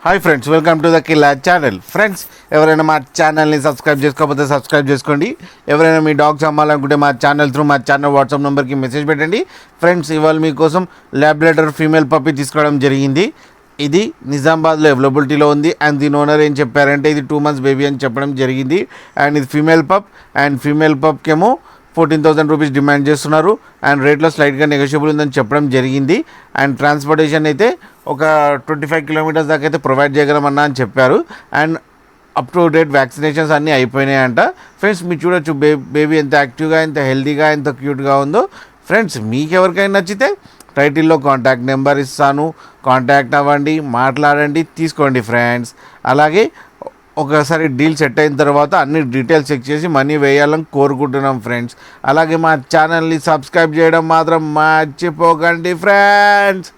Hi friends, welcome to the Killa channel. Friends, ఎవరైనా మా ఛానల్ని సబ్స్క్రైబ్ చేసుకోకపోతే సబ్స్క్రైబ్ చేసుకోండి. ఎవరైనా మీ డాగ్స్ అమ్మాలనుకుంటే మా ఛానల్ త్రూ మా ఛానల్ వాట్సాప్ నెంబర్కి మెసేజ్ పెట్టండి. ఫ్రెండ్స్, ఇవాళ మీకోసం ల్యాబ్రేటర్ ఫీమేల్ పప్పీ తీసుకోవడం జరిగింది. ఇది నిజామాబాద్లో అవైలబిలిటీలో ఉంది. అండ్ దీని ఓనర్ ఏం చెప్పారంటే ఇది 2 months బేబీ అని చెప్పడం జరిగింది. అండ్ ఇది ఫీమేల్ పప్. అండ్ ఫీమేల్ పప్కేమో 14,000 రూపీస్ డిమాండ్ చేస్తున్నారు. అండ్ రేట్లో స్లైట్గా నెగోషియబుల్ ఉందని చెప్పడం జరిగింది. అండ్ ట్రాన్స్పోర్టేషన్ అయితే ఒక 25 kilometers దాకా అయితే ప్రొవైడ్ చేయగలమన్నా అని చెప్పారు. And up to date vaccinations అన్నీ అయిపోయినాయంట. ఫ్రెండ్స్, మీరు చూడొచ్చు బేబీ ఎంత యాక్టివ్గా, ఎంత హెల్తీగా, ఎంత క్యూట్గా ఉందో. ఫ్రెండ్స్, మీకు ఎవరికైనా నచ్చితే టైటిల్లో కాంటాక్ట్ నెంబర్ ఇస్తాను, కాంటాక్ట్ అవ్వండి, మాట్లాడండి, తీసుకోండి ఫ్రెండ్స్. అలాగే ఒకసారి డీల్ సెట్ అయిన తర్వాత అన్ని డీటెయిల్స్ చెక్ చేసి మనీ వేయాలని కోరుకుంటున్నాం ఫ్రెండ్స్. అలాగే మా ఛానల్ని సబ్స్క్రైబ్ చేయడం మాత్రం మర్చిపోకండి ఫ్రెండ్స్.